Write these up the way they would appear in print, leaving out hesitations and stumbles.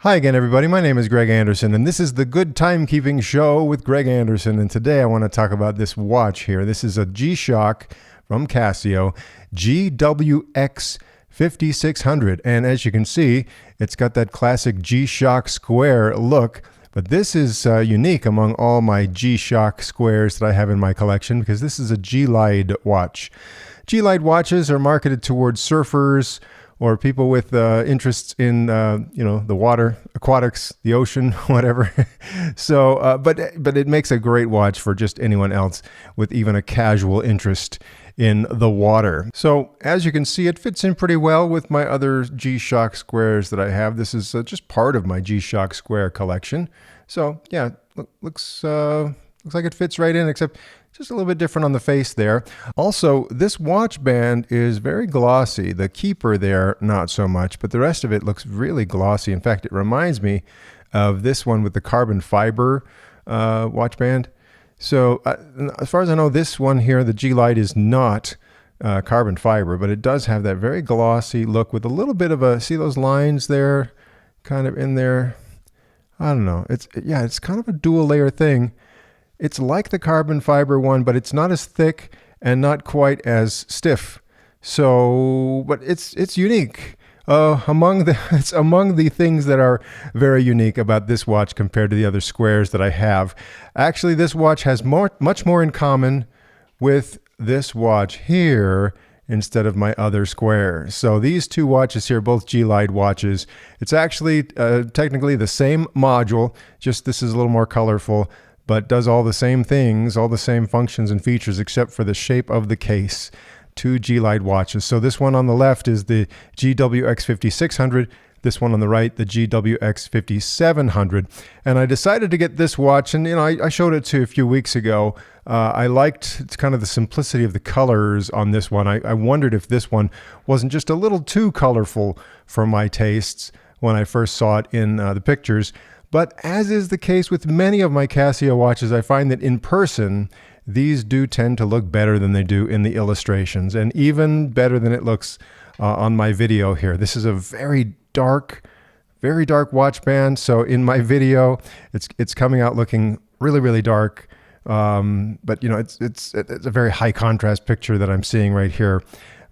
Hi again, everybody. My name is Greg Anderson, and this is the Good Timekeeping Show with Greg Anderson. And today I want to talk about this watch here. This is a G-Shock from Casio, GWX-5600. And as you can see, it's got that classic G-Shock square look. But this is unique among all my G-Shock squares that I have in my collection because this is a G-LIDE watch. G-LIDE watches are marketed towards surfers, or people with interests in, the water, aquatics, the ocean, whatever. So, but it makes a great watch for just anyone else with even a casual interest in the water. So, as you can see, it fits in pretty well with my other G-Shock squares that I have. This is just part of my G-Shock square collection. So, yeah, looks like it fits right in, except just a little bit different on the face there. Also, this watch band is very glossy. The keeper there, not so much, but the rest of it looks really glossy. In fact, it reminds me of this one with the carbon fiber watch band. So as far as I know, this one here, the G-LIDE, is not carbon fiber, but it does have that very glossy look with a little bit of see those lines there kind of in there? I don't know. It's kind of a dual layer thing. It's like the carbon fiber one, but it's not as thick and not quite as stiff. So, but it's unique. It's among the things that are very unique about this watch compared to the other squares that I have. Actually, this watch has much more in common with this watch here instead of my other squares. So these two watches here, both G-LIDE watches, it's actually technically the same module, just this is a little more colorful, but does all the same things, all the same functions and features, except for the shape of the case. Two G-LIDE watches. So this one on the left is the GWX-5600. This one on the right, the GWX-5700. And I decided to get this watch, and I showed it to you a few weeks ago. I liked kind of the simplicity of the colors on this one. I wondered if this one wasn't just a little too colorful for my tastes when I first saw it in the pictures. But as is the case with many of my Casio watches, I find that in person, these do tend to look better than they do in the illustrations, and even better than it looks on my video here. This is a very dark watch band. So in my video, it's coming out looking really, really dark. But it's a very high contrast picture that I'm seeing right here.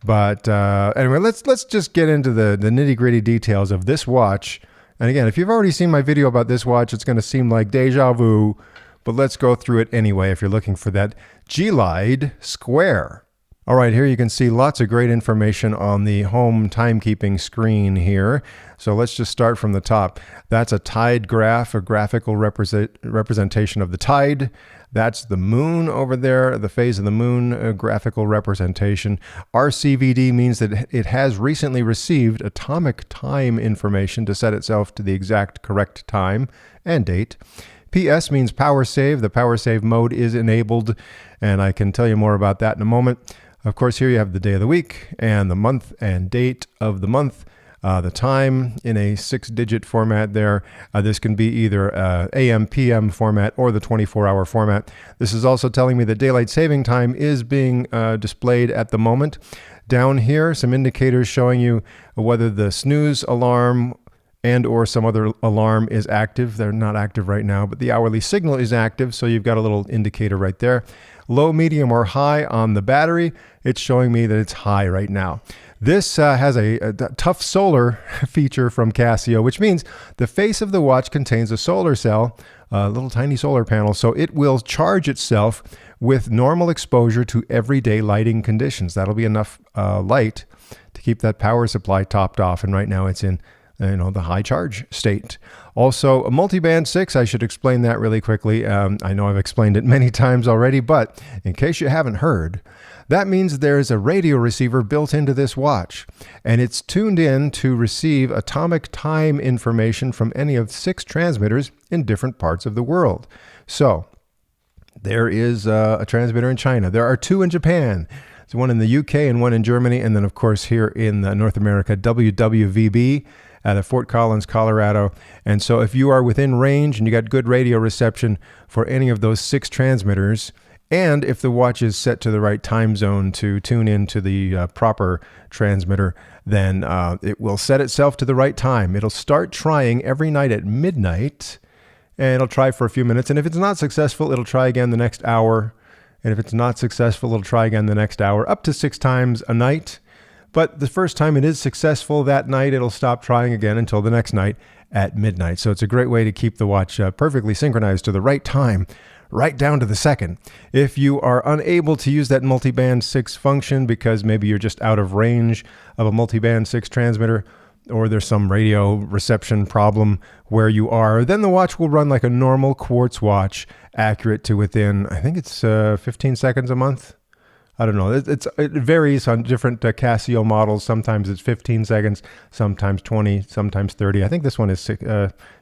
But anyway, let's just get into the nitty-gritty details of this watch. And again, if you've already seen my video about this watch, it's going to seem like deja vu, but let's go through it anyway if you're looking for that G-LIDE square. All right, here you can see lots of great information on the home timekeeping screen here. So let's just start from the top. That's a tide graph, a graphical representation of the tide. That's the moon over there, the phase of the moon, a graphical representation. RCVD means that it has recently received atomic time information to set itself to the exact correct time and date. PS means power save. The power save mode is enabled, and I can tell you more about that in a moment. Of course, here you have the day of the week and the month and date of the month. The time in a 6-digit format there. This can be either AM, PM format or the 24-hour format. This is also telling me that daylight saving time is being displayed at the moment. Down here, some indicators showing you whether the snooze alarm and or some other alarm is active. They're not active right now, but the hourly signal is active, so you've got a little indicator right there. Low, medium, or high on the battery. It's showing me that it's high right now. This has a tough solar feature from Casio, which means the face of the watch contains a solar cell, a little tiny solar panel, so it will charge itself with normal exposure to everyday lighting conditions. That'll be enough light to keep that power supply topped off, and right now it's in the high charge state. Also, a multiband 6, I should explain that really quickly. I know I've explained it many times already, but in case you haven't heard, that means there's a radio receiver built into this watch, and it's tuned in to receive atomic time information from any of 6 transmitters in different parts of the world. So, there is a transmitter in China. There are 2 in Japan. There's one in the UK and one in Germany, and then, of course, here in North America, WWVB out of Fort Collins, Colorado. And so if you are within range and you got good radio reception for any of those 6 transmitters, And if the watch is set to the right time zone to tune into the proper transmitter, then it will set itself to the right time. It'll start trying every night at midnight, and it'll try for a few minutes. And if it's not successful, it'll try again the next hour. And if it's not successful, it'll try again the next hour, up to 6 times a night. But the first time it is successful that night, it'll stop trying again until the next night at midnight. So it's a great way to keep the watch perfectly synchronized to the right time, right down to the second. If you are unable to use that multiband 6 function because maybe you're just out of range of a multiband 6 transmitter, or there's some radio reception problem where you are, then the watch will run like a normal quartz watch, accurate to within, I think it's 15 seconds a month. I don't know. It varies on different Casio models. Sometimes it's 15 seconds, sometimes 20, sometimes 30. I think this one is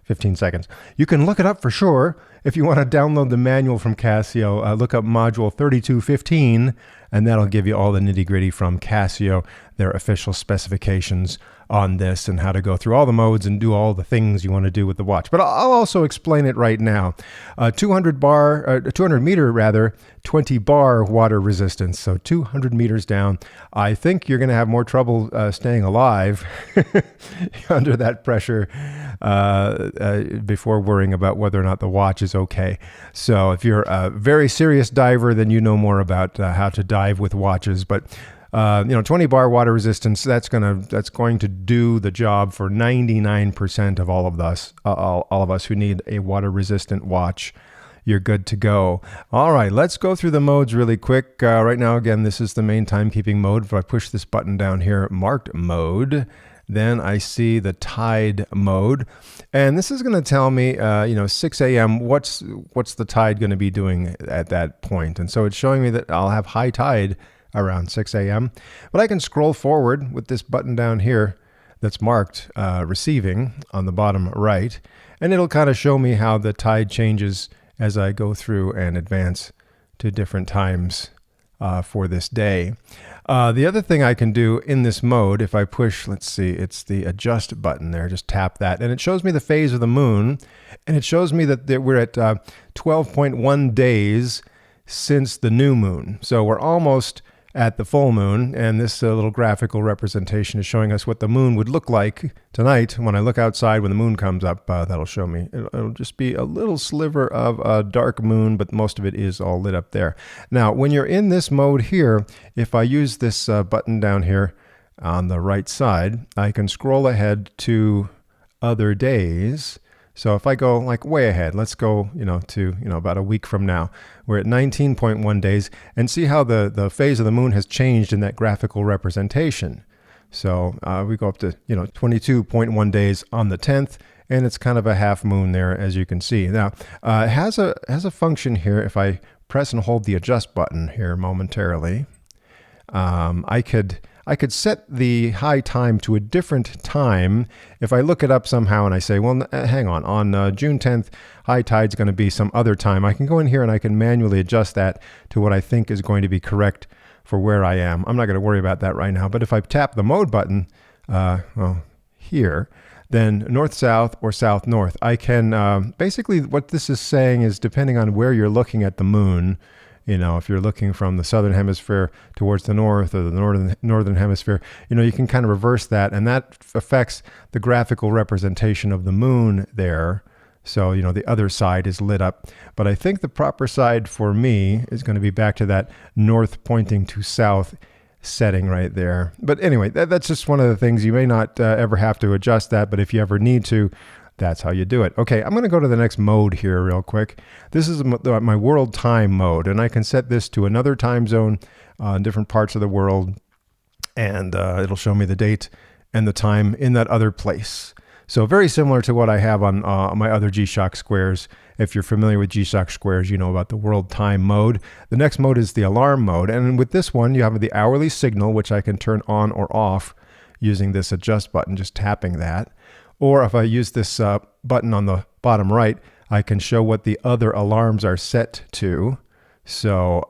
15 seconds. You can look it up for sure. If you want to download the manual from Casio, look up module 3215, and that'll give you all the nitty-gritty from Casio, their official specifications on this and how to go through all the modes and do all the things you want to do with the watch. But I'll also explain it right now. 200 meter rather, 20 bar water resistance. So 200 meters down. I think you're going to have more trouble staying alive under that pressure before worrying about whether or not the watch is okay. So if you're a very serious diver, then you know more about how to dive with watches. But 20 bar water resistance, that's going to do the job for 99% of all of us who need a water resistant watch. You're good to go. All right, let's go through the modes really quick. Right now, again, this is the main timekeeping mode. If I push this button down here, marked mode, then I see the tide mode, and this is going to tell me, 6 a.m. What's the tide going to be doing at that point? And so it's showing me that I'll have high tide around 6 a.m. But I can scroll forward with this button down here that's marked receiving on the bottom right, and it'll kind of show me how the tide changes as I go through and advance to different times for this day. The other thing I can do in this mode, if I push, let's see, it's the adjust button there, just tap that, and it shows me the phase of the moon, and it shows me that we're at 12.1 days since the new moon. So we're almost at the full moon, and this little graphical representation is showing us what the moon would look like tonight. When I look outside when the moon comes up, that'll show me. It'll just be a little sliver of a dark moon, but most of it is all lit up there. Now, when you're in this mode here, if I use this button down here on the right side, I can scroll ahead to other days. So if I go like way ahead, let's go, to, about a week from now, we're at 19.1 days, and see how the phase of the moon has changed in that graphical representation. So we go up to, 22.1 days on the 10th, and it's kind of a half moon there, as you can see. Now, it has a function here. If I press and hold the adjust button here momentarily, I could set the high time to a different time. If I look it up somehow and I say, well, hang on June 10th, high tide's going to be some other time, I can go in here and I can manually adjust that to what I think is going to be correct for where I am. I'm not going to worry about that right now, but if I tap the mode button here, then north-south or south-north, I can, basically what this is saying is depending on where you're looking at the moon, if you're looking from the southern hemisphere towards the north or the northern hemisphere, you can kind of reverse that, and that affects the graphical representation of the moon there. So, the other side is lit up. But I think the proper side for me is going to be back to that north pointing to south setting right there. But anyway, that's just one of the things. You may not ever have to adjust that, but if you ever need to, that's how you do it. Okay, I'm going to go to the next mode here real quick. This is my world time mode, and I can set this to another time zone in different parts of the world, and it'll show me the date and the time in that other place. So very similar to what I have on my other G-Shock squares. If you're familiar with G-Shock squares, you know about the world time mode. The next mode is the alarm mode, and with this one, you have the hourly signal, which I can turn on or off using this adjust button, just tapping that. Or if I use this button on the bottom right, I can show what the other alarms are set to. So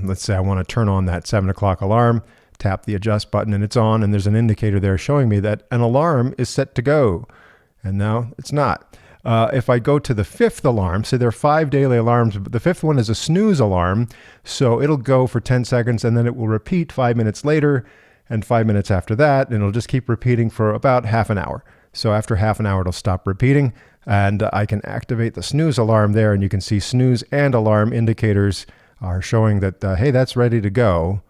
let's say I want to turn on that 7 o'clock alarm, tap the adjust button and it's on, and there's an indicator there showing me that an alarm is set to go. And now it's not. If I go to the fifth alarm, so there are 5 daily alarms, but the fifth one is a snooze alarm. So it'll go for 10 seconds and then it will repeat 5 minutes later and 5 minutes after that. And it'll just keep repeating for about half an hour. So after half an hour, it'll stop repeating and I can activate the snooze alarm there. And you can see snooze and alarm indicators are showing that, hey, that's ready to go.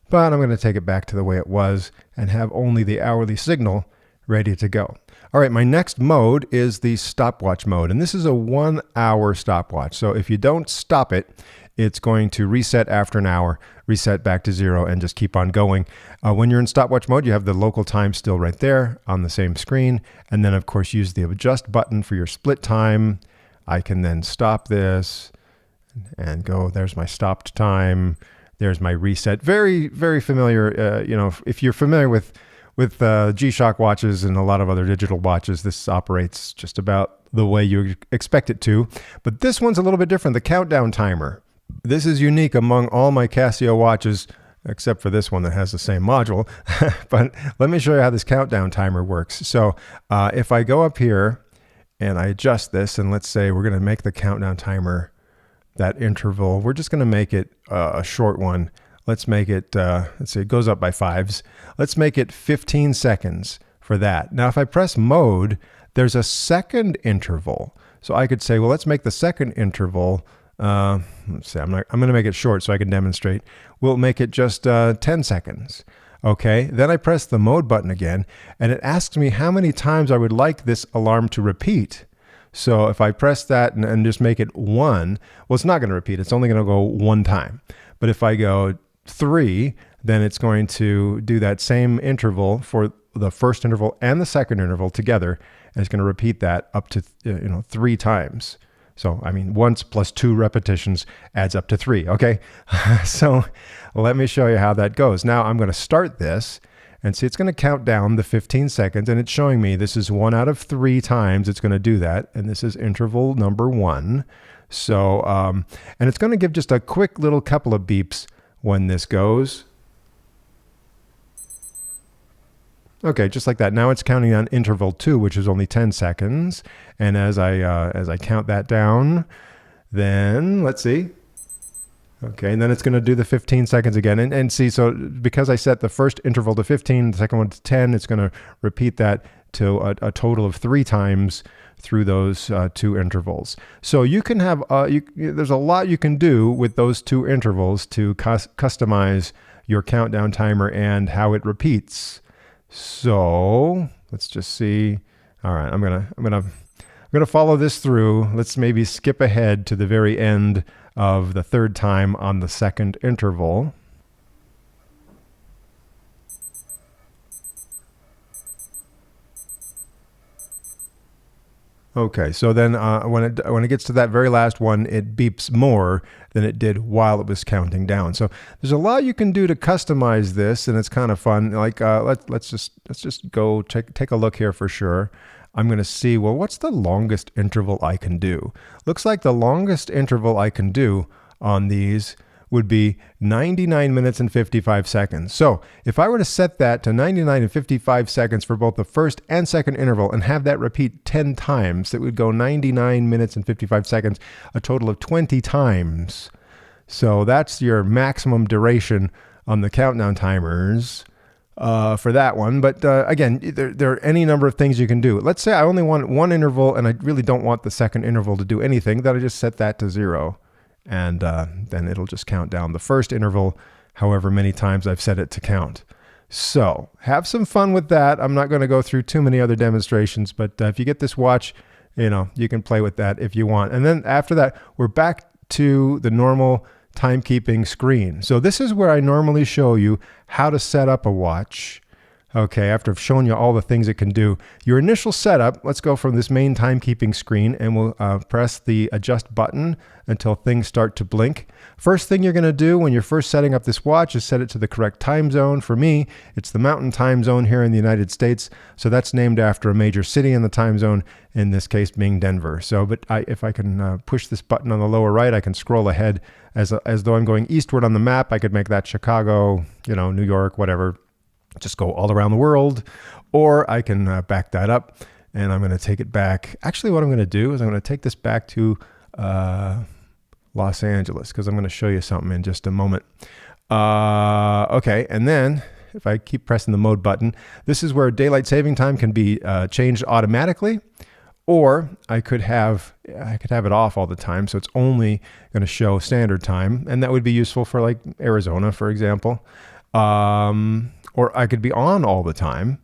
But I'm going to take it back to the way it was and have only the hourly signal ready to go. All right, my next mode is the stopwatch mode, and this is a 1 hour stopwatch. So if you don't stop it, it's going to reset after an hour, reset back to 0, and just keep on going. When you're in stopwatch mode, you have the local time still right there on the same screen, and then of course use the adjust button for your split time. I can then stop this and go, there's my stopped time. There's my reset. Very, very familiar. You know, if you're familiar with G-Shock watches and a lot of other digital watches, this operates just about the way you expect it to. But this one's a little bit different. The countdown timer. This is unique among all my Casio watches, except for this one that has the same module. But let me show you how this countdown timer works. So if I go up here and I adjust this, and let's say we're going to make the countdown timer that interval. We're just going to make it a short one. Let's make it, let's see, it goes up by 5s. Let's make it 15 seconds for that. Now, if I press mode, there's a second interval. So I could say, well, let's make the second interval, let's see, I'm going to make it short so I can demonstrate. We'll make it just 10 seconds. Okay, then I press the mode button again, and it asks me how many times I would like this alarm to repeat. So if I press that and just make it 1, well, it's not going to repeat. It's only going to go 1 time. But if I go 3, then it's going to do that same interval for the first interval and the second interval together, and it's going to repeat that up to 3 times. So I mean, once plus 2 repetitions adds up to 3. Okay, so let me show you how that goes. Now I'm going to start this, and see, it's going to count down the 15 seconds, and it's showing me this is 1 out of 3 times it's going to do that, and this is interval number 1. So, and it's going to give just a quick little couple of beeps when this goes. Okay, just like that. Now it's counting on interval 2, which is only 10 seconds. And as I count that down, then let's see. Okay, and then it's going to do the 15 seconds again. And see, so because I set the first interval to 15, the second one to 10, it's going to repeat that to a total of 3 times through those 2 intervals. So you can have, there's a lot you can do with those 2 intervals to customize your countdown timer and how it repeats. So let's just see. All right, I'm gonna follow this through. Let's maybe skip ahead to the very end of the 3rd time on the 2nd interval. Okay, so then when it gets to that very last one, it beeps more than it did while it was counting down. So there's a lot you can do to customize this, and it's kind of fun. Like let's just go take a look here for sure. I'm going to see, well, what's the longest interval I can do? Looks like the longest interval I can do on these would be 99 minutes and 55 seconds. So if I were to set that to 99 and 55 seconds for both the first and second interval and have that repeat 10 times, it would go 99 minutes and 55 seconds, a total of 20 times. So that's your maximum duration on the countdown timers for that one. But again, there are any number of things you can do. Let's say I only want 1 interval and I really don't want the second interval to do anything, then I just set that to 0. And then it'll just count down the first interval however many times I've set it to count. So have some fun with that. I'm not going to go through too many other demonstrations, but if you get this watch, you can play with that if you want. And then after that, we're back to the normal timekeeping screen. So this is where I normally show you how to set up a watch. Okay, after I've shown you all the things it can do, your initial setup, let's go from this main timekeeping screen and we'll press the adjust button until things start to blink. First thing you're going to do when you're first setting up this watch is set it to the correct time zone. For me, it's the Mountain Time Zone here in the United States. So that's named after a major city in the time zone, in this case being Denver. So, but if I can push this button on the lower right, I can scroll ahead as though I'm going eastward on the map. I could make that Chicago, New York, whatever. Just go all around the world, or I can back that up and I'm going to take it back. Actually, what I'm going to do is I'm going to take this back to Los Angeles, because I'm going to show you something in just a moment. Okay, and then if I keep pressing the mode button, this is where daylight saving time can be changed automatically, or I could have it off all the time, so it's only going to show standard time, and that would be useful for like Arizona, for example. Or I could be on all the time,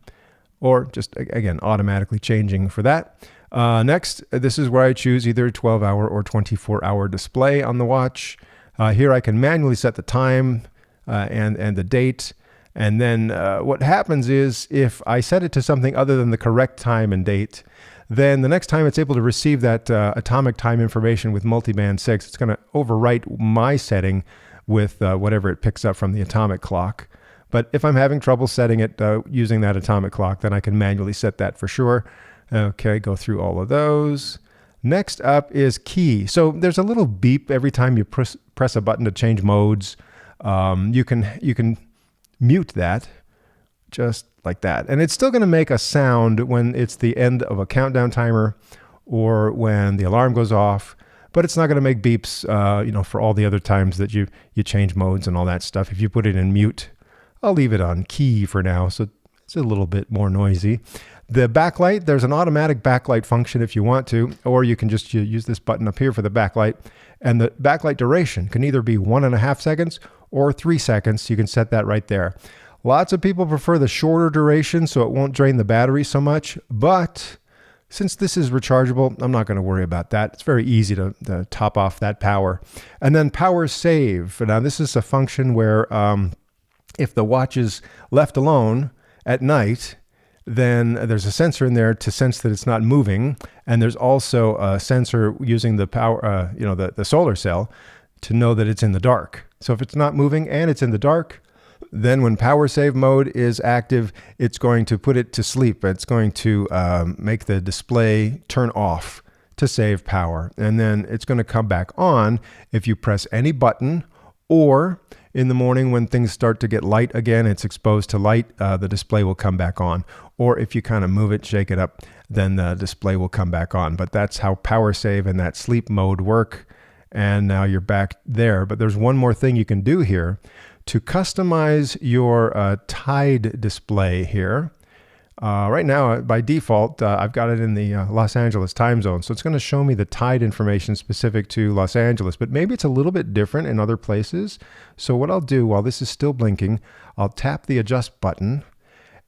or just again automatically changing for that. Next, this is where I choose either 12-hour or 24-hour display on the watch. Here I can manually set the time and the date. And then what happens is if I set it to something other than the correct time and date, then the next time it's able to receive that atomic time information with Multiband 6, it's going to overwrite my setting with whatever it picks up from the atomic clock. But if I'm having trouble setting it using that atomic clock, then I can manually set that for sure. Okay, go through all of those. Next up is key. So there's a little beep every time you press a button to change modes. You can mute that just like that. And it's still going to make a sound when it's the end of a countdown timer or when the alarm goes off, but it's not going to make beeps, for all the other times that you change modes and all that stuff. If you put it in mute, I'll leave it on key for now, so it's a little bit more noisy. The backlight, there's an automatic backlight function if you want to, or you can just use this button up here for the backlight. And the backlight duration can either be 1.5 seconds or 3 seconds. You can set that right there. Lots of people prefer the shorter duration so it won't drain the battery so much, but since this is rechargeable, I'm not going to worry about that. It's very easy to top off that power. And then power save. Now this is a function where if the watch is left alone at night, then there's a sensor in there to sense that it's not moving. And there's also a sensor using the power, the solar cell to know that it's in the dark. So if it's not moving and it's in the dark, then when power save mode is active, it's going to put it to sleep. It's going to make the display turn off to save power. And then it's going to come back on if you press any button, or in the morning when things start to get light again, it's exposed to light, the display will come back on. Or if you kind of move it, shake it up, then the display will come back on. But that's how power save and that sleep mode work. And now you're back there. But there's one more thing you can do here to customize your tide display here. Right now, by default, I've got it in the Los Angeles time zone. So it's going to show me the tide information specific to Los Angeles, but maybe it's a little bit different in other places. So what I'll do while this is still blinking, I'll tap the adjust button,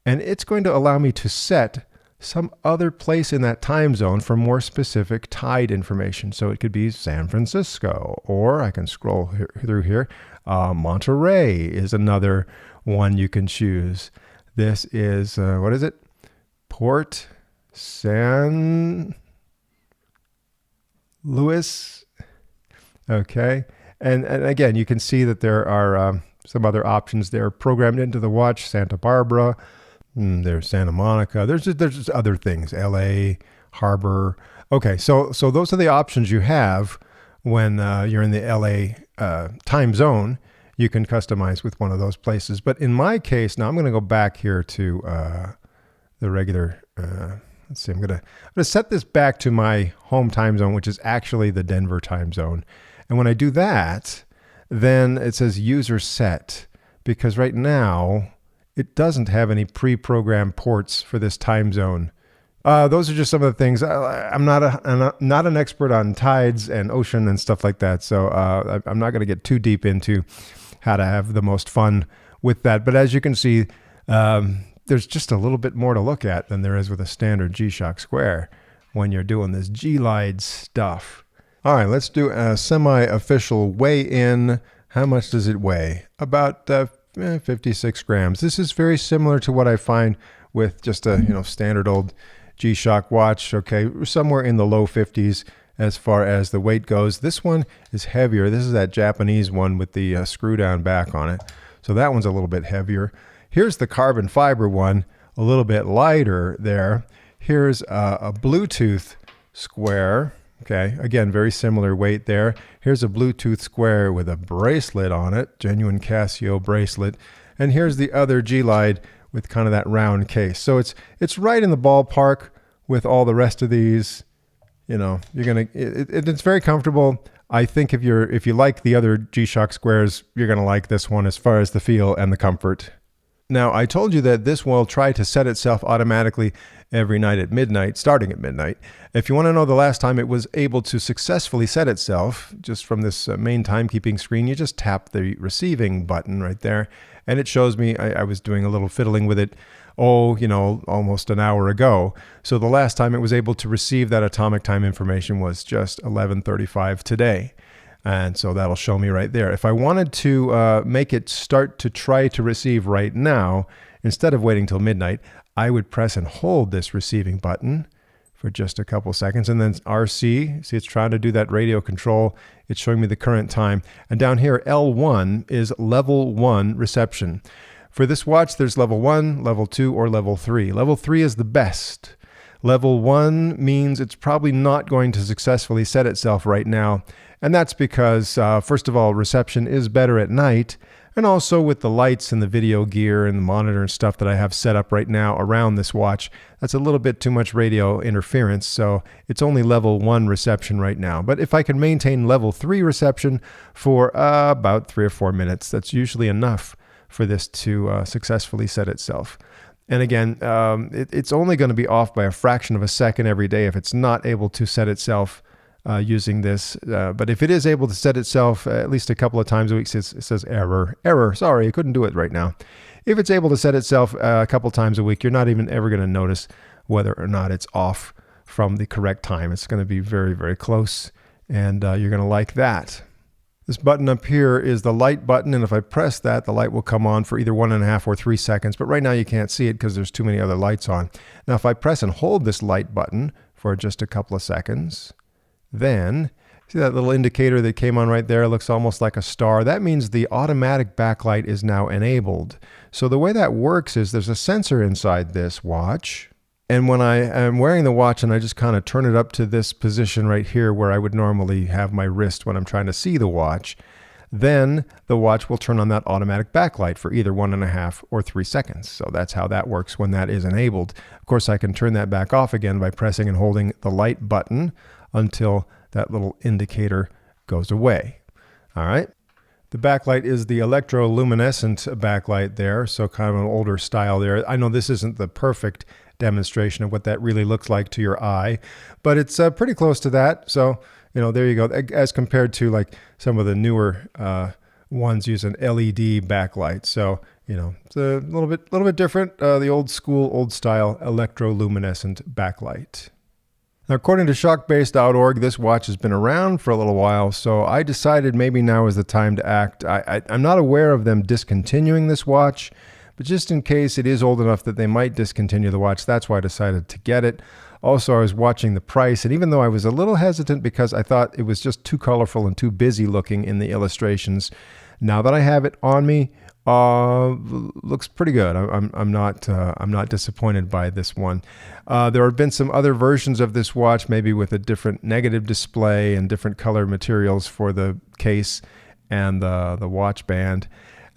and it's going to allow me to set some other place in that time zone for more specific tide information. So it could be San Francisco, or I can scroll through here. Monterey is another one you can choose. This is, what is it? Port San Luis. Okay. And again, you can see that there are some other options there programmed into the watch. Santa Barbara. There's Santa Monica. There's just other things. LA, Harbor. Okay. So those are the options you have when you're in the LA time zone. You can customize with one of those places. But in my case, now I'm going to go back here to the regular, let's see, I'm going to set this back to my home time zone, which is actually the Denver time zone. And when I do that, then it says user set, because right now it doesn't have any pre-programmed ports for this time zone. Those are just some of the things. I'm not an expert on tides and ocean and stuff like that, so I'm not going to get too deep into how to have the most fun with that. But as you can see, there's just a little bit more to look at than there is with a standard G-Shock Square when you're doing this G-LIDE stuff. All right, let's do a semi-official weigh-in. How much does it weigh? About 56 grams. This is very similar to what I find with just a standard old G-Shock watch. Okay, somewhere in the low 50s. As far as the weight goes. This one is heavier. This is that Japanese one with the screw down back on it. So that one's a little bit heavier. Here's the carbon fiber one, a little bit lighter there. Here's a Bluetooth Square. Okay, again, very similar weight there. Here's a Bluetooth Square with a bracelet on it, genuine Casio bracelet. And here's the other G-LIDE with kind of that round case. So it's right in the ballpark with all the rest of these. You know, you're gonna. It's very comfortable. I think if you like the other G-Shock squares, you're gonna like this one as far as the feel and the comfort. Now, I told you that this will try to set itself automatically every night at midnight, starting at midnight. If you want to know the last time it was able to successfully set itself, just from this main timekeeping screen, you just tap the receiving button right there, and it shows me. I was doing a little fiddling with it, almost an hour ago. So the last time it was able to receive that atomic time information was just 11:35 today. And so that'll show me right there. If I wanted to make it start to try to receive right now, instead of waiting till midnight, I would press and hold this receiving button for just a couple seconds, and then RC, see it's trying to do that radio control. It's showing me the current time. And down here, L1 is level 1 reception. For this watch, there's level 1, level 2, or level 3. Level 3 is the best. Level 1 means it's probably not going to successfully set itself right now. And that's because, first of all, reception is better at night. And also with the lights and the video gear and the monitor and stuff that I have set up right now around this watch, that's a little bit too much radio interference. So it's only level 1 reception right now. But if I can maintain level 3 reception for about 3 or 4 minutes, that's usually enough for this to successfully set itself. And again, it's only going to be off by a fraction of a second every day if it's not able to set itself using this. But if it is able to set itself at least a couple of times a week, it says error, sorry, I couldn't do it right now. If it's able to set itself a couple times a week, you're not even ever going to notice whether or not it's off from the correct time. It's going to be very, very close, and you're going to like that. This button up here is the light button, and if I press that, the light will come on for either 1.5 or 3 seconds, but right now you can't see it because there's too many other lights on. Now if I press and hold this light button for just a couple of seconds, then see that little indicator that came on right there? It looks almost like a star. That means the automatic backlight is now enabled. So the way that works is there's a sensor inside this watch. And when I am wearing the watch and I just kind of turn it up to this position right here where I would normally have my wrist when I'm trying to see the watch, then the watch will turn on that automatic backlight for either 1.5 or 3 seconds. So that's how that works when that is enabled. Of course, I can turn that back off again by pressing and holding the light button until that little indicator goes away. All right. The backlight is the electroluminescent backlight there, so kind of an older style there. I know this isn't the perfect demonstration of what that really looks like to your eye, but it's pretty close to that. So, there you go. As compared to like some of the newer ones use an LED backlight. So, it's a little bit different. The old school, old style electroluminescent backlight. Now, according to shockbase.org, this watch has been around for a little while, so I decided maybe now is the time to act. I'm not aware of them discontinuing this watch, but just in case it is old enough that they might discontinue the watch, that's why I decided to get it. Also, I was watching the price, and even though I was a little hesitant because I thought it was just too colorful and too busy looking in the illustrations, now that I have it on me, looks pretty good. I'm not disappointed by this one. There have been some other versions of this watch, maybe with a different negative display and different color materials for the case and the watch band.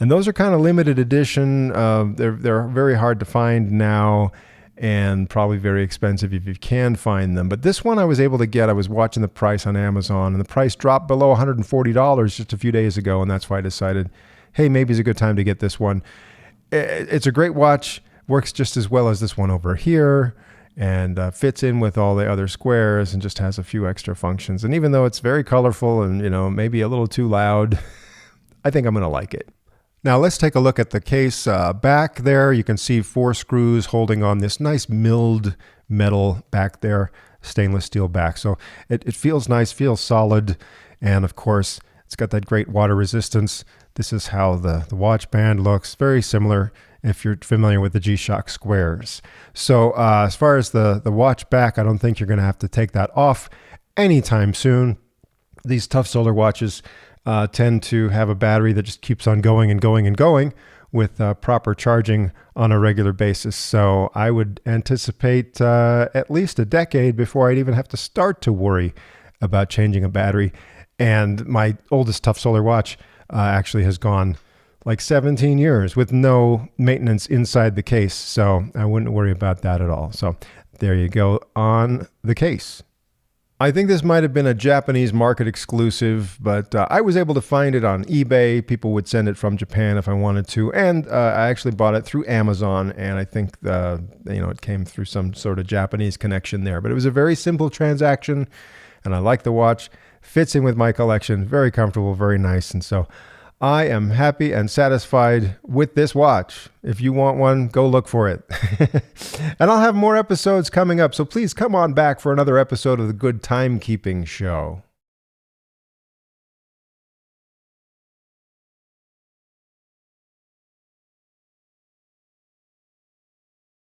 And those are kind of limited edition. They're very hard to find now and probably very expensive if you can find them. But this one I was able to get. I was watching the price on Amazon, and the price dropped below $140 just a few days ago, and that's why I decided, hey, maybe it's a good time to get this one. It's a great watch, works just as well as this one over here, and fits in with all the other squares and just has a few extra functions. And even though it's very colorful and, maybe a little too loud, I think I'm going to like it. Now let's take a look at the case back there. You can see 4 screws holding on this nice milled metal back there, stainless steel back. So it feels nice, feels solid, and of course it's got that great water resistance. This is how the watch band looks, very similar if you're familiar with the G-Shock squares. So as far as the watch back, I don't think you're going to have to take that off anytime soon. These tough solar watches tend to have a battery that just keeps on going and going and going with proper charging on a regular basis. So I would anticipate at least a decade before I'd even have to start to worry about changing a battery. And my oldest tough solar watch actually has gone like 17 years with no maintenance inside the case. So I wouldn't worry about that at all. So There you go on the case. I think this might have been a Japanese market exclusive, but I was able to find it on eBay. People would send it from Japan if I wanted to, and I actually bought it through Amazon, and I think it came through some sort of Japanese connection there. But it was a very simple transaction, and I like the watch. Fits in with my collection. Very comfortable, very nice, and so I am happy and satisfied with this watch. If you want one, go look for it. And I'll have more episodes coming up, so please come on back for another episode of the Good Timekeeping Show.